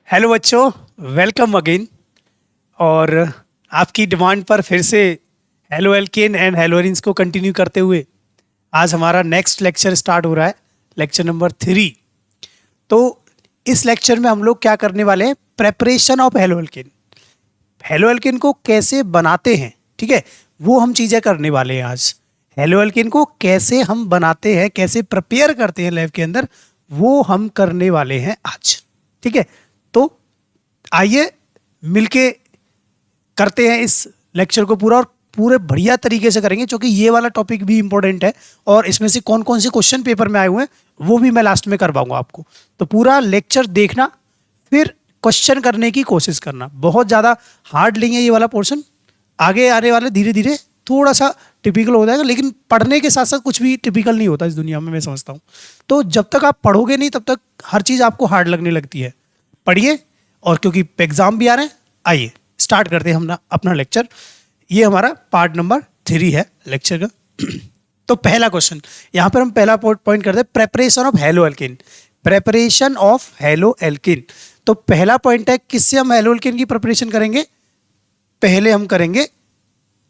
Hello बच्चों, welcome again. और आपकी डिमांड पर फिर से हेलो एल्केन एंड हेलोरिन्स को कंटिन्यू करते हुए आज हमारा नेक्स्ट लेक्चर स्टार्ट हो रहा है, लेक्चर नंबर 3। तो इस लेक्चर में हम लोग क्या करने वाले हैं, preparation of halo alkane, halo alkane को कैसे बनाते हैं, ठीक है, वो हम चीज़ें करने वाले हैं आज। हेलो एल्केन को कैसे हम बनाते हैं, कैसे प्रिपेयर करते हैं लैब के अंदर, वो हम करने वाले हैं आज, ठीक है। तो आइए मिलके करते हैं इस लेक्चर को पूरा, और पूरे बढ़िया तरीके से करेंगे, क्योंकि ये वाला टॉपिक भी इंपॉर्टेंट है और इसमें से कौन कौन से क्वेश्चन पेपर में आए हुए हैं वो भी मैं लास्ट में करवाऊंगा आपको। तो पूरा लेक्चर देखना, फिर क्वेश्चन करने की कोशिश करना। बहुत ज़्यादा हार्ड नहीं है ये वाला पोर्शन, आगे आने वाले धीरे धीरे थोड़ा सा टिपिकल हो जाएगा, लेकिन पढ़ने के साथ साथ कुछ भी टिपिकल नहीं होता इस दुनिया में, मैं समझता हूँ। तो जब तक आप पढ़ोगे नहीं तब तक हर चीज़ आपको हार्ड लगने लगती है। पढ़िए, और क्योंकि एग्जाम भी आ रहे हैं, आइए स्टार्ट करते हैं हम अपना लेक्चर। ये हमारा पार्ट नंबर 3 है लेक्चर का। तो पहला क्वेश्चन यहाँ पर हम पहला पॉइंट करते हैं, preparation of halo alkane. Preparation of halo alkane, तो पहला पॉइंट है किससे हम हेलो एल्केन की प्रिपरेशन करेंगे। पहले हम करेंगे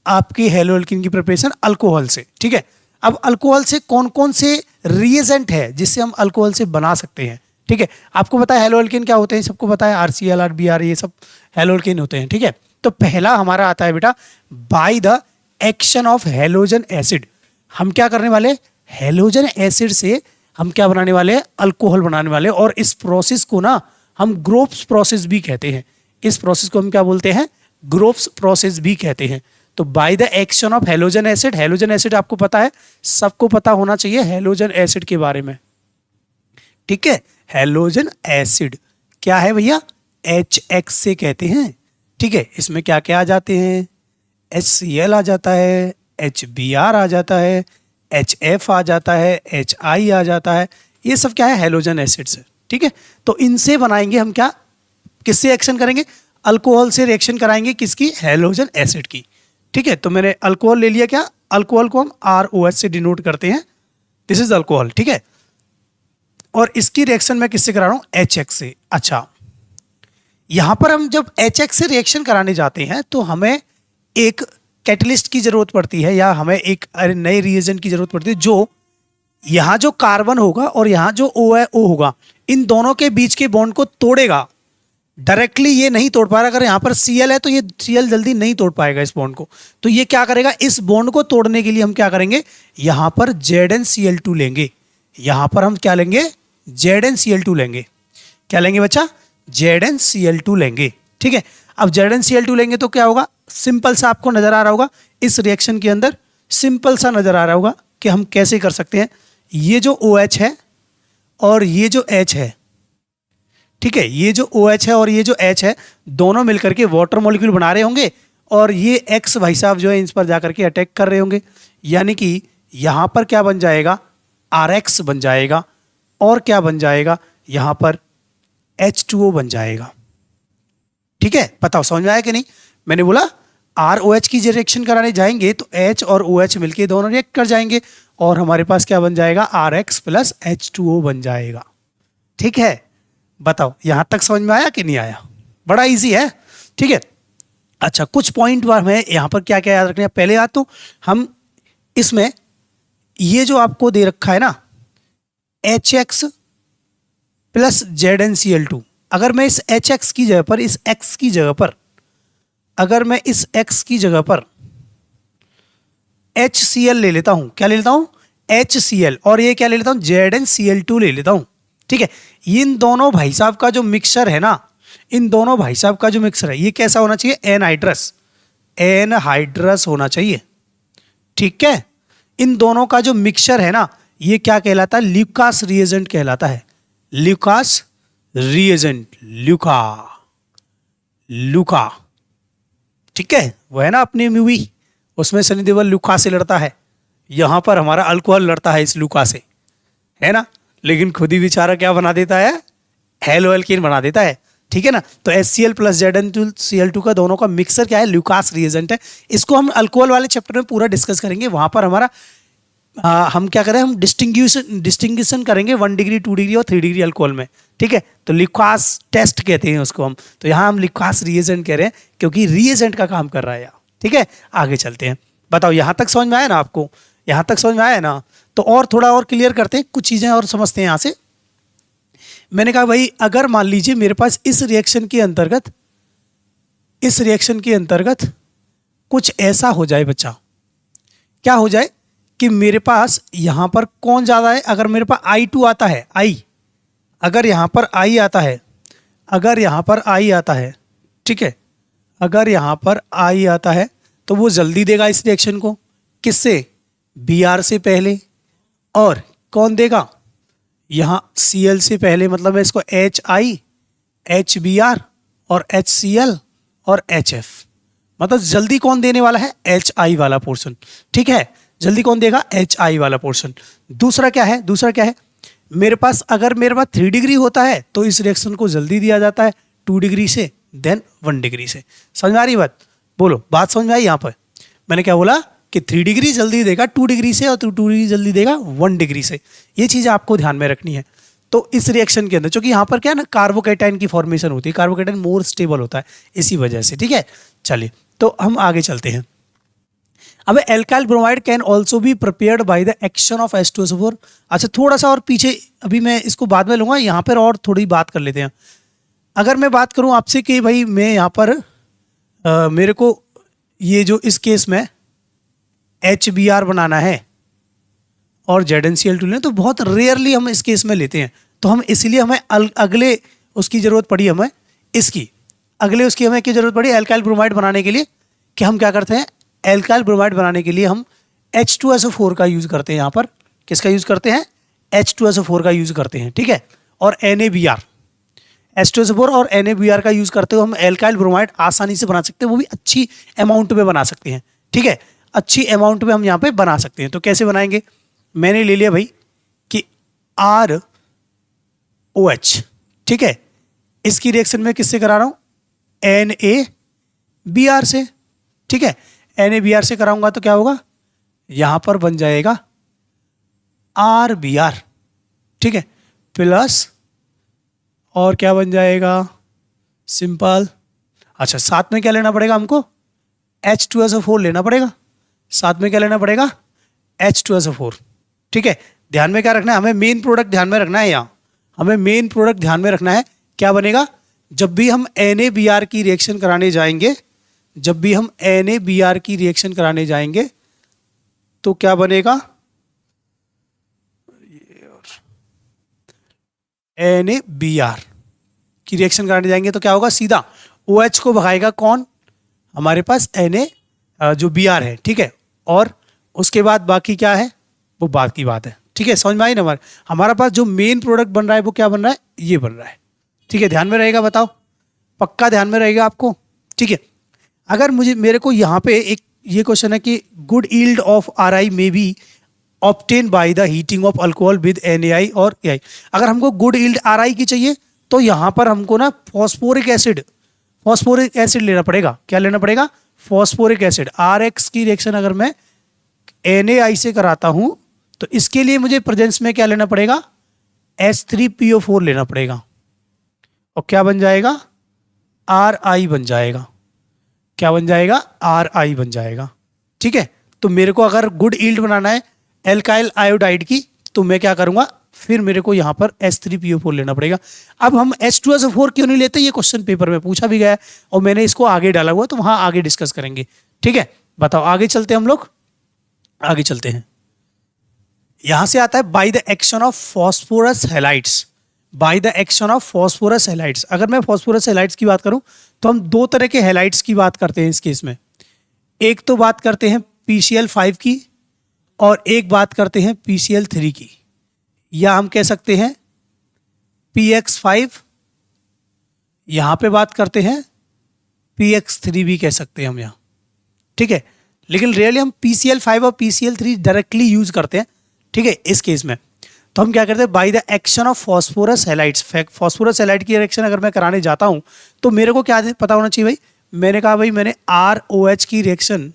आपकी हेलो एल्केन की प्रिपरेशन अल्कोहल से, ठीक है। अब अल्कोहल से कौन कौन से रिएजेंट है जिससे हम अल्कोहल से बना सकते हैं, ठीक है। आपको पता है हेलो एल्केन क्या होते हैं, सबको पता है, RCl, RBr, ये सब हेलो एल्केन होते हैं, ठीक है। तो पहला हमारा आता है बेटा, by the action of halogen acid. हम क्या करने वाले, हेलोजन एसिड से हम क्या बनाने वाले हैं, अल्कोहल बनाने वाले। और इस प्रोसेस को ना हम ग्रोव्स प्रोसेस भी कहते हैं। इस प्रोसेस को हम क्या बोलते हैं, ग्रोव्स प्रोसेस भी कहते हैं। तो by the action of halogen acid, halogen acid आपको पता है, सबको पता होना चाहिए हेलोजन एसिड के बारे में, ठीक है। हेलोजन एसिड क्या है भैया, HX से कहते हैं, ठीक है। इसमें क्या क्या आ जाते हैं, HCl आ जाता है, HBr आ जाता है, HF आ जाता है, HI आ जाता है। ये सब क्या है, हेलोजन एसिड से, ठीक है। तो इनसे बनाएंगे हम क्या, किससे एक्शन करेंगे, अल्कोहल से रिएक्शन कराएंगे, किसकी, हेलोजन एसिड की, ठीक है। तो मैंने अल्कोहल ले लिया, क्या, अल्कोहल को हम ROH से डिनोट करते हैं, दिस इज अल्कोहल, ठीक है। और इसकी रिएक्शन मैं किससे करा रहा हूं, HX से। अच्छा, यहां पर हम जब HX से रिएक्शन कराने जाते हैं तो हमें एक कैटलिस्ट की जरूरत पड़ती है, या हमें एक नए रिएजेंट की जरूरत पड़ती है, जो यहां जो कार्बन होगा और यहां जो O होगा, इन दोनों के बीच के बॉन्ड को तोड़ेगा। डायरेक्टली ये नहीं तोड़ पा रहा, अगर यहां पर Cl है तो ये Cl जल्दी नहीं तोड़ पाएगा इस बॉन्ड को। तो ये क्या करेगा, इस बॉन्ड को तोड़ने के लिए हम क्या करेंगे, यहां पर ZnCl2 लेंगे। यहां पर हम क्या लेंगे, ZnCl2 लेंगे। क्या लेंगे बच्चा, ZnCl2 लेंगे, ठीक है। अब ZnCl2 लेंगे तो क्या होगा, सिंपल सा आपको नजर आ रहा होगा इस रिएक्शन के अंदर, सिंपल सा नजर आ रहा होगा कि हम कैसे कर सकते हैं। ये जो OH है और ये जो H है, ठीक है, ये जो OH है और ये जो H है, दोनों मिलकर के वाटर मॉलिक्यूल बना रहे होंगे, और ये X भाई साहब जो है इन पर जाकर के अटैक कर रहे होंगे। यानी कि यहां पर क्या बन जाएगा, RX बन जाएगा, और क्या बन जाएगा, यहां पर H2O बन जाएगा, ठीक है। बताओ समझ में आया कि नहीं। मैंने बोला ROH की रिएक्शन कराने जाएंगे तो H और OH मिलके दोनों रिएक्ट कर जाएंगे, और हमारे पास क्या बन जाएगा, RX प्लस H2O बन जाएगा, ठीक है। बताओ यहां तक समझ में आया कि नहीं आया, बड़ा इजी है, ठीक है। अच्छा, कुछ पॉइंट हमें यहां पर क्या क्या याद रखना है। पहले बात तो हम इसमें ये जो आपको दे रखा है ना, HX प्लस ZnCl2, अगर मैं इस HX की जगह पर, इस X की जगह पर, अगर मैं इस X की जगह पर HCl ले लेता हूं, क्या ले लेता हूं, HCl, और ये क्या ले लेता हूं, ZnCl2 ले लेता हूं, ठीक है। इन दोनों भाई साहब का जो मिक्सचर है ना, इन दोनों भाई साहब का जो मिक्सचर है, ये कैसा होना चाहिए, एनहाइड्रस होना चाहिए, ठीक है। इन दोनों का जो मिक्सचर है ना, ये क्या कहलाता है, ल्यूकास रिएजेंट कहलाता है। ल्यूकास रिएजेंट, लूका, ठीक है, वो है ना अपनी मूवी, उसमें सनी देओल लूका से लड़ता है, यहां पर हमारा अल्कोहल लड़ता है इस लूका से, है ना। लेकिन खुद ही बेचारा क्या बना देता है, हेलो एल्केन बना देता है, ठीक है ना। तो HCl प्लस ZnCl2 का दोनों का मिक्सर क्या है, ल्यूकास रिएजेंट है। इसको हम अल्कोहल वाले चैप्टर में पूरा डिस्कस करेंगे, वहां पर हमारा हम क्या करें, हम डिस्टिंग्विशन करेंगे 1 डिग्री 2 डिग्री और 3 डिग्री अल्कोहल में, ठीक है। तो लिक्वास टेस्ट कहते हैं उसको हम। तो यहाँ हम लिक्वास रिएजेंट कह रहे हैं क्योंकि रिएजेंट का काम कर रहा है यहाँ, ठीक है। आगे चलते हैं। बताओ यहाँ तक समझ में आया ना आपको? यहाँ तक समझ में आया ना? तो और थोड़ा और क्लियर करते हैं, कुछ चीज़ें और समझते हैं यहाँ से। मैंने कहा भाई अगर मान लीजिए मेरे पास इस रिएक्शन के अंतर्गत कुछ ऐसा हो जाए बच्चा, क्या हो जाए कि मेरे पास यहाँ पर कौन ज़्यादा है, अगर मेरे पास I2 आता है, अगर यहाँ पर I आता है, ठीक है, अगर यहाँ पर I आता है तो वो जल्दी देगा इस रिएक्शन को, किससे? Br से पहले। और कौन देगा? यहाँ Cl से पहले, मतलब मैं इसको HI, HBr और HCl और HF, मतलब जल्दी कौन देने वाला है? HI वाला पोर्शन, ठीक है। जल्दी कौन देगा? HI वाला पोर्शन। दूसरा क्या है? मेरे पास अगर मेरे पास 3 डिग्री होता है तो इस रिएक्शन को जल्दी दिया जाता है 2 डिग्री से, देन 1 डिग्री से। समझ में आ रही बात? बोलो, बात समझ में आई? यहाँ पर मैंने क्या बोला कि 3 डिग्री जल्दी देगा 2 डिग्री से और 2 डिग्री जल्दी देगा 1 डिग्री से। ये चीज़ आपको ध्यान में रखनी है। तो इस रिएक्शन के अंदर क्योंकि यहाँ पर क्या है ना, कार्बोकैटायन की फॉर्मेशन होती है, कार्बोकैटायन मोर स्टेबल होता है इसी वजह से, ठीक है। चलिए तो हम आगे चलते हैं। अब alkyl bromide can also be prepared by the action of H2SO4। अच्छा थोड़ा सा और पीछे, अभी मैं इसको बाद में लूँगा, यहाँ पर और थोड़ी बात कर लेते हैं। अगर मैं बात करूँ आपसे कि भाई मैं यहाँ पर मेरे को ये जो इस केस में HBr बनाना है और ZnCl2 लें, तो बहुत रेयरली हम इस केस में लेते हैं। तो हम इसीलिए हमें अगले उसकी ज़रूरत पड़ी, हमें इसकी अगले उसकी हमें क्या ज़रूरत पड़ी एल्काइल ब्रोमाइड बनाने के लिए, कि हम क्या करते हैं, एल्काइल ब्रोमाइड बनाने के लिए हम H2SO4 का यूज़ करते हैं। यहाँ पर किसका यूज़ करते हैं? H2SO4 का यूज़ करते हैं, ठीक है। और NaBr, H2SO4 और NaBr का यूज़ करते हुए हम एल्काइल ब्रोमाइड आसानी से बना सकते हैं, वो भी अच्छी अमाउंट में बना सकते हैं, ठीक है। अच्छी अमाउंट में हम यहाँ पे बना सकते हैं। तो कैसे बनाएंगे? मैंने ले लिया भाई कि ROH, ठीक है। इसकी रिएक्शन में किससे करा रहा हूँ? NaBr से, ठीक है। NaBr से कराऊंगा तो क्या होगा? यहाँ पर बन जाएगा RBr, ठीक है, प्लस और क्या बन जाएगा? सिंपल। अच्छा साथ में क्या लेना पड़ेगा हमको? H2SO4 लेना पड़ेगा। साथ में क्या लेना पड़ेगा? H2SO4, ठीक है। ध्यान में क्या रखना है? हमें मेन प्रोडक्ट ध्यान में रखना है। यहाँ हमें मेन प्रोडक्ट ध्यान में रखना है। क्या बनेगा? जब भी हम NaBr की रिएक्शन कराने जाएंगे, तो क्या बनेगा? NaBr की रिएक्शन कराने जाएंगे तो क्या होगा? सीधा OH को भगाएगा कौन? हमारे पास Na जो Br है, ठीक है। और उसके बाद बाकी क्या है, वो बात की बात है, ठीक है। समझ में आई ना? हमारा पास जो मेन प्रोडक्ट बन रहा है वो क्या बन रहा है? ये बन रहा है, ठीक है। ध्यान में रहेगा? बताओ, पक्का ध्यान में रहेगा आपको, ठीक है। अगर मेरे को यहाँ पे एक ये क्वेश्चन है कि good yield of Ri may be obtain by the heating of alcohol with NaI और AI। अगर हमको गुड यील्ड Ri की चाहिए तो यहाँ पर हमको ना फॉस्फोरिक एसिड लेना पड़ेगा। क्या लेना पड़ेगा? Phosphoric acid. RX की रिएक्शन अगर मैं NaI से कराता हूँ तो इसके लिए मुझे प्रेजेंस में क्या लेना पड़ेगा? H3PO4 लेना पड़ेगा। और क्या बन जाएगा? Ri बन जाएगा। क्या बन जाएगा? Ri बन जाएगा, ठीक है। तो मेरे को अगर गुड यील्ड बनाना है एल्काइल आयोडाइड की तो मैं क्या करूंगा? फिर मेरे को यहाँ पर H3PO4 लेना पड़ेगा। अब हम H2SO4 क्यों नहीं लेते? ये क्वेश्चन पेपर में पूछा भी गया है और मैंने इसको आगे डाला हुआ, तो वहां आगे डिस्कस करेंगे, ठीक है। बताओ, आगे चलते हैं हम लोग, आगे चलते हैं। यहां से आता है by the action of phosphorus halides. By the action of phosphorus halides. अगर मैं फॉस्फोरस हैलाइड्स की बात करूं तो हम दो तरह के हैलाइड्स की बात करते हैं इस केस में। एक तो बात करते हैं PCl5 की और एक बात करते हैं PCl3 की, या हम कह सकते हैं PX5, यहां पे बात करते हैं PX3 भी कह सकते हैं हम यहाँ, ठीक है। लेकिन रियली हम PCl5 और PCl3 डायरेक्टली यूज करते हैं, ठीक है। इस केस में तो हम क्या करते हैं? By the action of phosphorus halides. Phosphorus halide की रिएक्शन अगर मैं कराने जाता हूं तो मेरे को क्या पता होना चाहिए भाई? मैंने कहा भाई मैंने ROH की रिएक्शन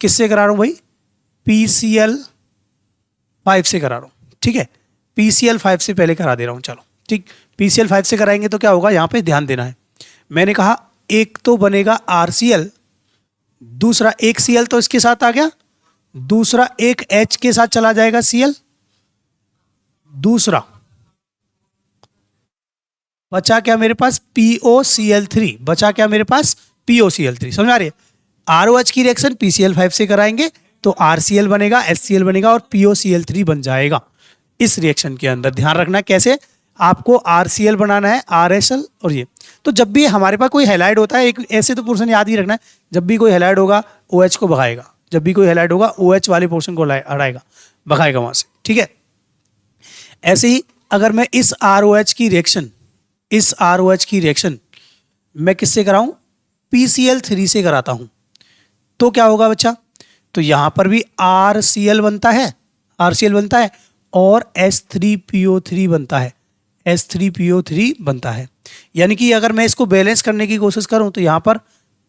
किससे करा रहा हूं भाई? PCl 5 से करा रहा हूँ, ठीक है। PCl 5 से पहले करा दे रहा हूँ, चलो ठीक। PCl 5 से कराएंगे तो क्या होगा, यहाँ पे ध्यान देना है। मैंने कहा एक तो बनेगा RCl, दूसरा एक Cl तो इसके साथ आ गया, दूसरा एक H के साथ चला जाएगा Cl, दूसरा बचा क्या मेरे पास POCl3, बचा क्या मेरे पास POCl3। समझ आ रही है। ROH की रिएक्शन PCl 5 से कराएंगे तो RCl बनेगा, HCl बनेगा और POCl3 बन जाएगा इस रिएक्शन के अंदर। ध्यान रखना कैसे, आपको RCl बनाना है, RHL और ये। तो जब भी हमारे पास कोई हैलाइड होता है, एक ऐसे तो पोर्शन याद ही रखना है, जब भी कोई हैलाइड होगा OH को भगाएगा, जब भी कोई हैलाइड होगा OH वाले पोर्शन को हटाएगा, भगाएगा वहां से, ठीक है। ऐसे ही अगर मैं इस ROH की रिएक्शन मैं किससे कराऊं, PCl3 से कराता हूं, तो क्या होगा बच्चा, तो यहां पर भी RCl बनता है, और H3PO3 बनता है, H3PO3 बनता है। यानी कि अगर मैं इसको बैलेंस करने की कोशिश करूं तो यहां पर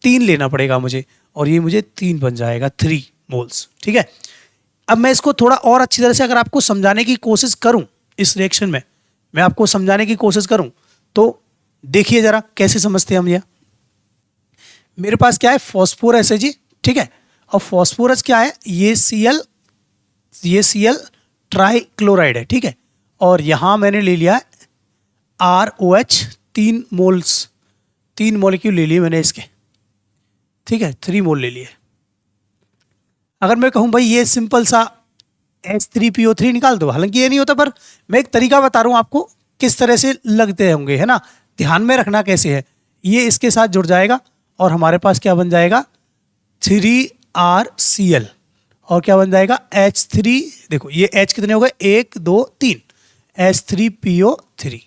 3 लेना पड़ेगा मुझे, और ये मुझे 3 बन जाएगा, 3 मोल्स, ठीक है। अब मैं इसको थोड़ा और अच्छी तरह से अगर आपको समझाने की कोशिश करूं, इस रिएक्शन में मैं आपको समझाने की कोशिश करूं तो देखिए जरा कैसे समझते हैं हम। यह मेरे पास क्या है, फॉस्फोरस है जी, ठीक है। और फॉस्फोरस क्या है, ये Cl ट्राइक्लोराइड है, ठीक है। और यहां मैंने ले लिया ROH, 3 मॉलिक्यूल ले लिए मैंने इसके, ठीक है, 3 मोल ले लिए। अगर मैं कहूं भाई ये सिंपल सा H3PO3 निकाल दो, हालांकि ये नहीं होता, पर मैं एक तरीका बता रहा हूं आपको किस तरह से लगते होंगे, है ना। ध्यान में रखना कैसे है, ये इसके साथ जुड़ जाएगा और हमारे पास क्या बन जाएगा 3RCl, और क्या बन जाएगा H3, देखो ये H कितने हो गए, 1 2 3, H3PO3।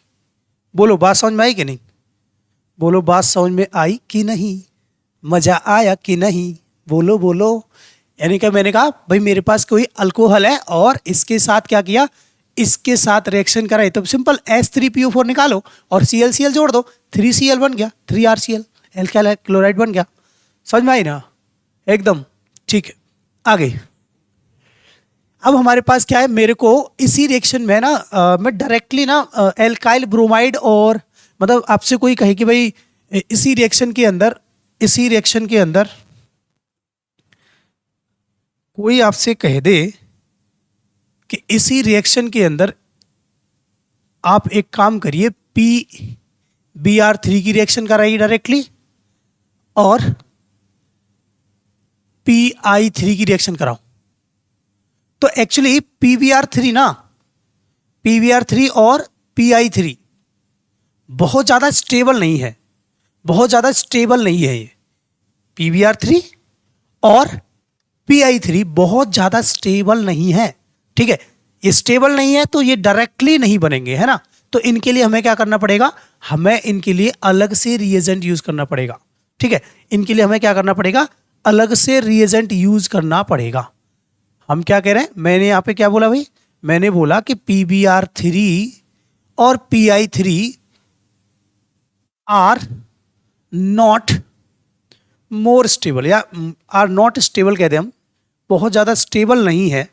बोलो बात समझ में आई कि नहीं, बोलो बात समझ में आई कि नहीं, मजा आया कि नहीं, बोलो बोलो। यानी कि मैंने कहा भाई मेरे पास कोई अल्कोहल है और इसके साथ क्या किया, इसके साथ रिएक्शन कराई, तो सिंपल H3PO4 निकालो और Cl जोड़ दो, 3Cl बन गया, 3RCl, एल्काइल क्लोराइड बन गया। समझ में आई ना, एकदम ठीक है। आगे अब हमारे पास क्या है, मेरे को इसी रिएक्शन में ना मैं डायरेक्टली ना एल्काइल ब्रोमाइड, और मतलब आपसे कोई कहे कि भाई इसी रिएक्शन के अंदर कोई आपसे कह दे कि इसी रिएक्शन के अंदर आप एक काम करिए, PBr3 की रिएक्शन कराइए डायरेक्टली और PI3 की रिएक्शन कराओ, तो एक्चुअली PBr3 और PI3 बहुत ज्यादा स्टेबल नहीं है, ये PBr3 और PI3 बहुत ज्यादा स्टेबल नहीं है, ठीक है। ये स्टेबल नहीं है तो ये डायरेक्टली नहीं बनेंगे, है ना। तो इनके लिए हमें क्या करना पड़ेगा, हमें इनके लिए अलग से रिएजेंट यूज करना पड़ेगा, ठीक है। इनके लिए हमें क्या करना पड़ेगा, अलग से रिएजेंट यूज करना पड़ेगा। हम क्या कह रहे हैं, मैंने यहाँ पे क्या बोला भाई, मैंने बोला कि PBr3 और PI3 are not more stable, या आर नॉट स्टेबल कहते हैं हम, बहुत ज़्यादा स्टेबल नहीं है,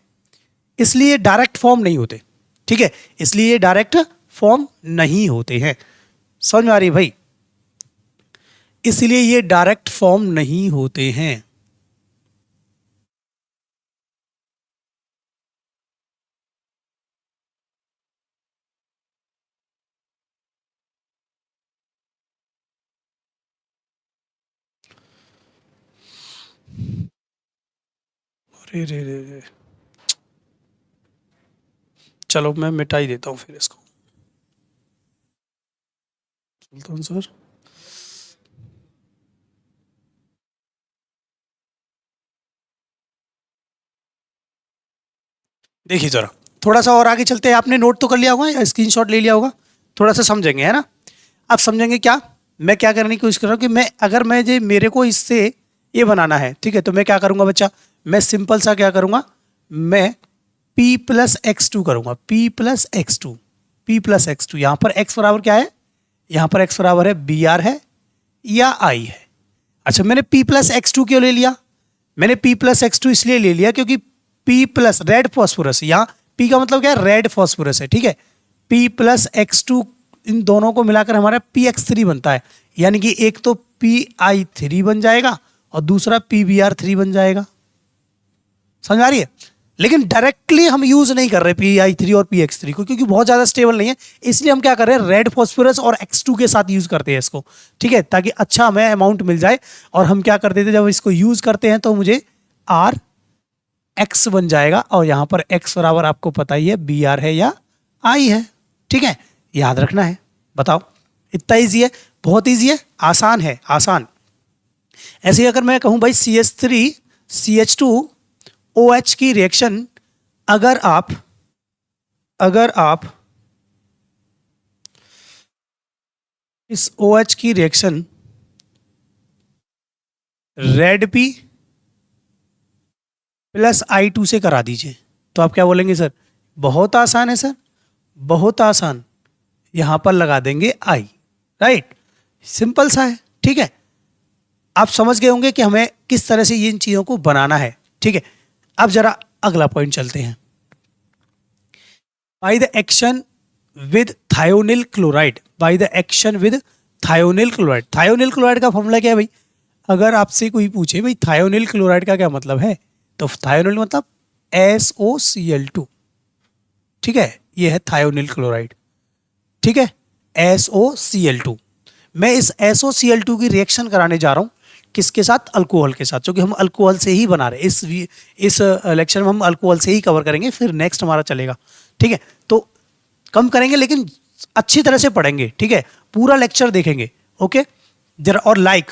इसलिए डायरेक्ट फॉर्म नहीं होते, ठीक है। इसलिए ये डायरेक्ट फॉर्म नहीं होते हैं। समझ में आ रही है भाई, इसलिए ये डायरेक्ट फॉर्म नहीं होते हैं। अरे रे रे रे, चलो मैं मिटा ही देता हूँ फिर इसको, चलता हूँ सर। देखिए जरा थोड़ा सा और आगे चलते हैं, आपने नोट तो कर लिया होगा या स्क्रीनशॉट ले लिया होगा, थोड़ा सा समझेंगे, है ना। आप समझेंगे क्या, मैं क्या करने की कोशिश कर रहा हूँ कि मैं अगर मैं जो मेरे को इससे ये बनाना है, ठीक है, तो मैं क्या करूँगा बच्चा, मैं सिंपल सा क्या करूँगा, मैं P+X2 करूँगा, P+X2 यहाँ पर x बराबर क्या है, यहाँ पर x बराबर है Br है या I है। अच्छा मैंने P+X2 क्यों ले लिया, मैंने P+X2 इसलिए ले लिया क्योंकि P+ रेड फॉस्फोरस, यहाँ P का मतलब क्या है, रेड फॉस्फोरस है, ठीक है। P प्लस X2 इन दोनों को मिलाकर हमारा PX3 बनता है, यानी कि एक तो PI3 बन जाएगा और दूसरा PBr3 बन जाएगा। समझ आ रही है? लेकिन डायरेक्टली हम यूज नहीं कर रहे PI3 और PX3 को, क्योंकि बहुत ज्यादा स्टेबल नहीं है, इसलिए हम क्या कर रहे हैं, रेड फॉस्फोरस और X2 के साथ यूज करते हैं इसको, ठीक है, ताकि अच्छा हमें अमाउंट मिल जाए। और हम क्या करते थे, जब इसको यूज करते हैं तो मुझे RX बन जाएगा, और यहां पर X बराबर आपको पता ही है BR है या I है, ठीक है, याद रखना है। बताओ, इतना ईजी है, बहुत ईजी है, आसान है, आसान। ऐसे ही अगर मैं कहूं भाई CH3 CH2 OH की रिएक्शन, अगर आप इस OH की reaction red P plus I2 से करा दीजिए, तो आप क्या बोलेंगे सर? बहुत आसान है सर, बहुत आसान। यहां पर लगा देंगे I, राइट, सिंपल सा है, ठीक है। आप समझ गए होंगे कि हमें किस तरह से इन चीजों को बनाना है, ठीक है। अब जरा अगला पॉइंट चलते हैं। By the action with thionyl chloride, by the action with thionyl chloride. Thionyl chloride का फॉर्मूला क्या है भाई? अगर आपसे कोई पूछे भाई थायोनिल क्लोराइड का क्या मतलब है, तो थायोनिल मतलब SOCl2, ठीक है, ये है थायोनिल क्लोराइड, ठीक है, SOCl2। मैं इस SOCl2 की रिएक्शन कराने जा रहा हूं किसके साथ? अल्कोहल के साथ, क्योंकि हम अल्कोहल से ही बना रहे हैं। इस लेक्चर में हम अल्कोहल से ही कवर करेंगे, फिर नेक्स्ट हमारा चलेगा, ठीक है। तो कम करेंगे लेकिन अच्छी तरह से पढ़ेंगे, ठीक है, पूरा लेक्चर देखेंगे, ओके। जरा और लाइक,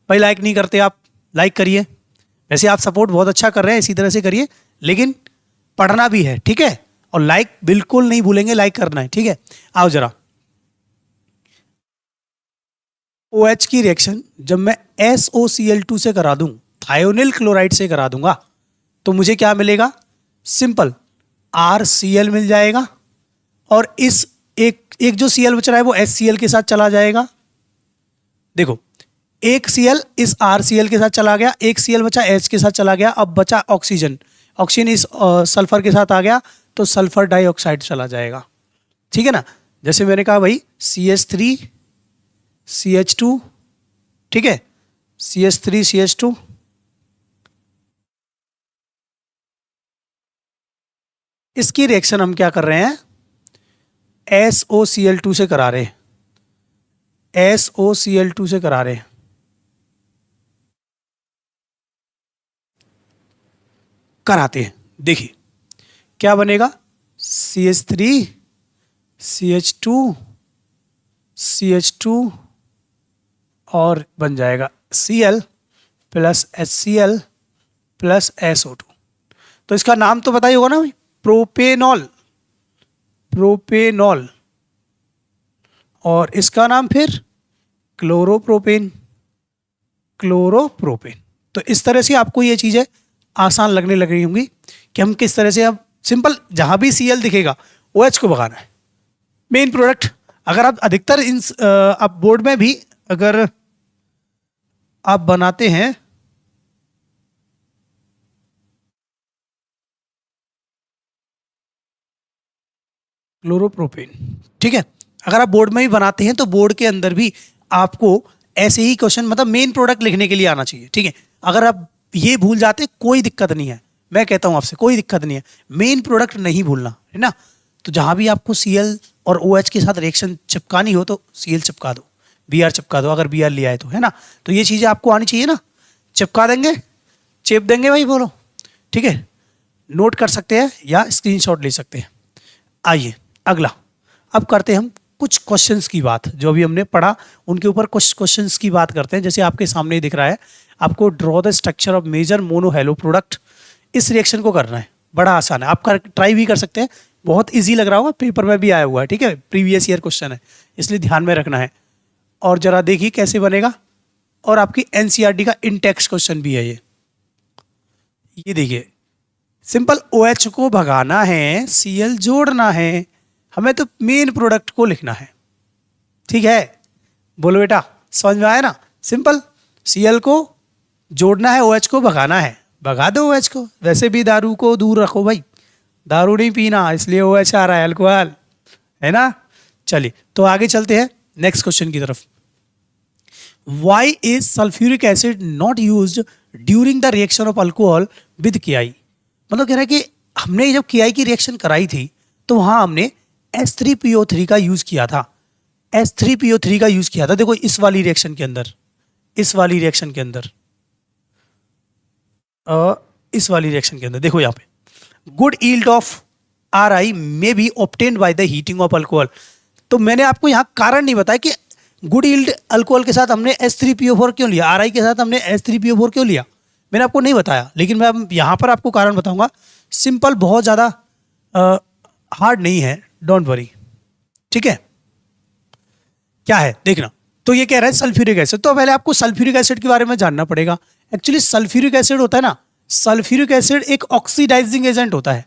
भाई लाइक नहीं करते आप, लाइक करिए। वैसे आप सपोर्ट बहुत अच्छा कर रहे हैं, इसी तरह से करिए, लेकिन पढ़ना भी है, ठीक है, और लाइक बिल्कुल नहीं भूलेंगे, लाइक करना है, ठीक है। आओ जरा, OH की रिएक्शन जब मैं SOCl2 से करा दूं, थायोनिल क्लोराइड से करा दूंगा, तो मुझे क्या मिलेगा? सिंपल RCl मिल जाएगा, और इस एक जो Cl बच रहा है वो HCl के साथ चला जाएगा। देखो, एक Cl इस RCl के साथ चला गया, एक Cl बचा H के साथ चला गया, अब बचा ऑक्सीजन, ऑक्सीजन इस सल्फर के साथ आ गया, तो सल्फर डाइऑक्साइड चला जाएगा, ठीक है ना। जैसे मैंने कहा भाई CH3 CH2, ठीक है, CH3 CH2, इसकी रिएक्शन हम क्या कर रहे हैं? SOCl2 से करा रहे हैं, SOCl2 से करा रहे हैं। कराते हैं, देखिए क्या बनेगा? CH3 CH2 CH2 और बन जाएगा Cl plus HCl plus SO2। तो इसका नाम तो पता ही होगा ना भाई, प्रोपेनॉल, प्रोपेनॉल। और इसका नाम फिर क्लोरोप्रोपेन, क्लोरोप्रोपेन। तो इस तरह से आपको ये चीजें आसान लगने लग रही होंगी कि हम किस तरह से, अब सिंपल जहां भी Cl दिखेगा OH को भगाना है। मेन प्रोडक्ट, अगर आप अधिकतर इन आप बोर्ड में भी अगर आप बनाते हैं, क्लोरोप्रोपेन, ठीक है, अगर आप बोर्ड में भी बनाते हैं तो बोर्ड के अंदर भी आपको ऐसे ही क्वेश्चन, मतलब मेन प्रोडक्ट लिखने के लिए आना चाहिए, ठीक है। अगर आप ये भूल जाते कोई दिक्कत नहीं है, मैं कहता हूं आपसे कोई दिक्कत नहीं है, मेन प्रोडक्ट नहीं भूलना है ना। तो जहां भी आपको Cl और OH के साथ रिएक्शन चिपकानी हो तो Cl चिपका दो, Br चिपका दो, अगर Br लिया है तो, है ना। तो ये चीजें आपको आनी चाहिए ना, चिपका देंगे, चेप देंगे भाई, बोलो, ठीक है, नोट कर सकते हैं या स्क्रीनशॉट ले सकते हैं। आइए अगला, अब करते हैं हम कुछ क्वेश्चंस की बात, जो अभी हमने पढ़ा उनके ऊपर कुछ क्वेश्चंस की बात करते हैं। जैसे आपके सामने ही दिख रहा है, आपको draw the structure of major mono halo product, इस रिएक्शन को करना है, बड़ा आसान है, आप ट्राई भी कर सकते हैं, बहुत इजी लग रहा होगा, पेपर में भी आया हुआ है, ठीक है, प्रीवियस ईयर क्वेश्चन है, इसलिए ध्यान में रखना है। और जरा देखिए कैसे बनेगा, और आपकी NCERT का इंटेक्स क्वेश्चन भी है ये देखिए, सिंपल OH को भगाना है, Cl जोड़ना है, हमें तो मेन प्रोडक्ट को लिखना है, ठीक है। बोलो बेटा, समझ में आया ना? सिंपल, Cl को जोड़ना है, OH को भगाना है, भगा दो OH को। वैसे भी दारू को दूर रखो भाई, दारू नहीं पीना, इसलिए OH आ रहा है, अल्कोहल, है ना। चलिए तो आगे चलते हैं नेक्स्ट क्वेश्चन की तरफ। Why is sulphuric acid not used during the reaction of alcohol with KI। मतलब कह रहा है कि हमने जब KI की रिएक्शन कराई थी तो वहां हमने H3PO3 का यूज किया था, H3PO3 का यूज किया था। देखो इस वाली रिएक्शन के अंदर, इस वाली रिएक्शन के अंदर, इस वाली रिएक्शन के अंदर देखो यहाँ पे good yield of RI may be obtained by the heating of alcohol. तो मैंने आपको यहाँ कारण नहीं बताया कि गुड यील्ड अल्कोहल के साथ हमने H3PO4 क्यों लिया, RI के साथ हमने H3PO4 क्यों लिया, मैंने आपको नहीं बताया। लेकिन मैं यहाँ पर आपको कारण बताऊंगा। सिंपल, बहुत ज़्यादा हार्ड नहीं है, डोंट वरी, ठीक है। क्या है देखना। तो ये कह रहा है सल्फ्यूरिक एसिड, तो पहले आपको सल्फ्यूरिक एसिड के बारे में जानना पड़ेगा। एक्चुअली सल्फ्यूरिक एसिड होता है ना, सल्फ्यूरिक एसिड एक ऑक्सीडाइजिंग एजेंट होता है।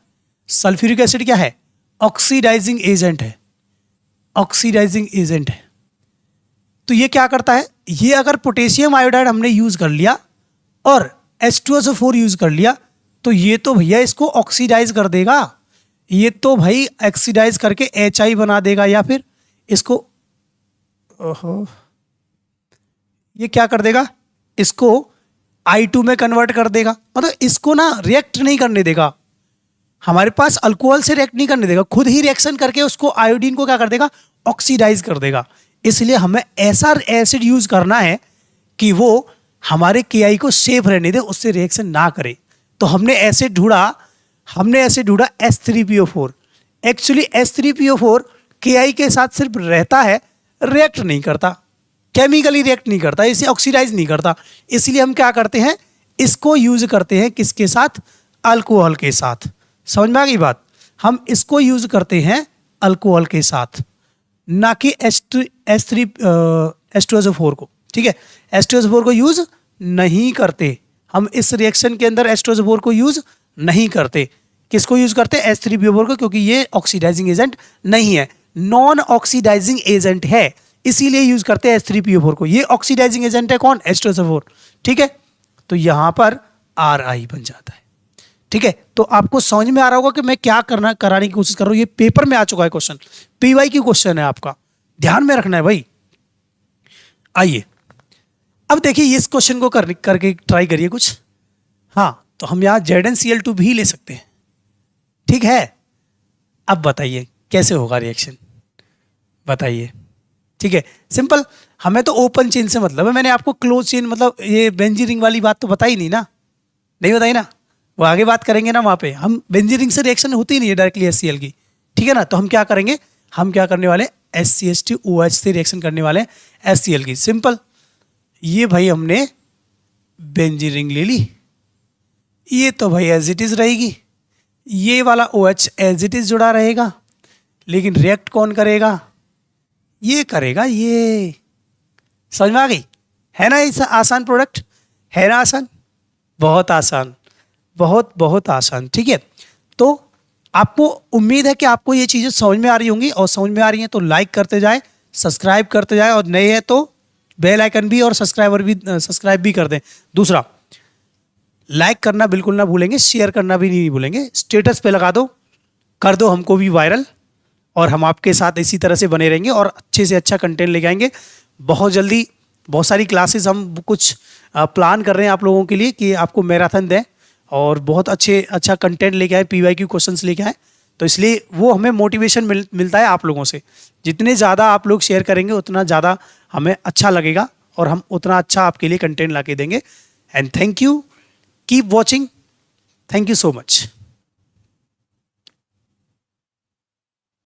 सल्फ्यूरिक एसिड क्या है, ऑक्सीडाइजिंग एजेंट है, ऑक्सीडाइजिंग एजेंट है। तो ये क्या करता है, ये अगर पोटेशियम आयोडाइड हमने यूज कर लिया और H2SO4 यूज कर लिया तो ये तो भैया इसको ऑक्सीडाइज कर देगा, ये तो भाई ऑक्सीडाइज करके HI बना देगा, या फिर इसको ये क्या कर देगा, इसको I2 में कन्वर्ट कर देगा। मतलब इसको ना रिएक्ट नहीं करने देगा, हमारे पास अल्कोहल से रिएक्ट नहीं करने देगा, खुद ही रिएक्शन करके उसको आयोडीन को क्या कर देगा, ऑक्सीडाइज कर देगा। इसलिए हमें ऐसा एसिड यूज करना है कि वो हमारे KI को सेफ रहने दे, उससे रिएक्शन ना करे। तो हमने एसिड ढूंढा, H3PO4। एक्चुअली H3PO4 KI के साथ सिर्फ रहता है, रिएक्ट नहीं करता, केमिकली रिएक्ट नहीं करता, इसे ऑक्सीडाइज नहीं करता। इसलिए हम क्या करते हैं, इसको यूज करते हैं किसके साथ, अल्कोहल के साथ। समझ में आ गई बात, हम इसको यूज करते हैं अल्कोहल के साथ, ना कि H2SO4 को, ठीक है। H2SO4 को यूज नहीं करते हम, इस रिएक्शन के अंदर H2SO4 को यूज नहीं करते। किसको यूज करते हैं, H3PO4 को, क्योंकि ये ऑक्सीडाइजिंग एजेंट नहीं है, नॉन ऑक्सीडाइजिंग एजेंट है, इसीलिए यूज करते हैं H3PO4 को। ये ऑक्सीडाइजिंग एजेंट है कौन, H2SO4, ठीक है। तो यहां पर RI बन जाता है, ठीक है। तो आपको समझ में आ रहा होगा कि मैं क्या कराने की कोशिश कर रहा हूं। ये पेपर में आ चुका है क्वेश्चन, PY क्वेश्चन है, आपका ध्यान में रखना है भाई। आइए अब देखिए इस क्वेश्चन को करके ट्राई करिए कुछ। हाँ, तो हम यहाँ ZnCl2 भी ले सकते हैं, ठीक है। अब बताइए कैसे होगा रिएक्शन, बताइए, ठीक है। सिंपल, हमें तो ओपन चेन से मतलब है, मैंने आपको क्लोज चेन मतलब ये बेंजीन रिंग वाली बात तो बताई नहीं ना, नहीं बताई ना, वो आगे बात करेंगे ना वहाँ पे। हम बेंजीन रिंग से रिएक्शन होती नहीं है डायरेक्टली HCl की, ठीक है ना। तो हम क्या करेंगे, हम क्या करने वाले, HCH2OH से रिएक्शन करने वाले HCl की। सिंपल, ये भाई हमने बेंजीन रिंग ले ली, ये तो भाई एज इट इज रहेगी, ये वाला OH एज इट इज जुड़ा रहेगा, लेकिन रिएक्ट कौन करेगा, ये करेगा ये। समझ में आ गई, है ना। ऐसा आसान प्रोडक्ट है ना, आसान, बहुत आसान, बहुत बहुत आसान, ठीक है। तो आपको उम्मीद है कि आपको ये चीज़ें समझ में आ रही होंगी, और समझ में आ रही हैं तो लाइक करते जाए, सब्सक्राइब करते जाए, और नए हैं तो बेल आइकन भी और सब्सक्राइब भी कर दें। दूसरा, लाइक करना बिल्कुल ना भूलेंगे, शेयर करना भी नहीं भूलेंगे, स्टेटस पे लगा दो, कर दो हमको भी वायरल, और हम आपके साथ इसी तरह से बने रहेंगे और अच्छे से अच्छा कंटेंट लेके आएंगे। बहुत जल्दी बहुत सारी क्लासेस हम कुछ प्लान कर रहे हैं आप लोगों के लिए कि आपको मैराथन दें और बहुत अच्छा कंटेंट लेके आए, PYQ क्वेश्चंस लेके आए। तो इसलिए वो हमें मोटिवेशन मिलता है आप लोगों से। जितने ज़्यादा आप लोग शेयर करेंगे उतना ज़्यादा हमें अच्छा लगेगा और हम उतना अच्छा आपके लिए कंटेंट ला के देंगे। And thank you, keep watching, thank you so much.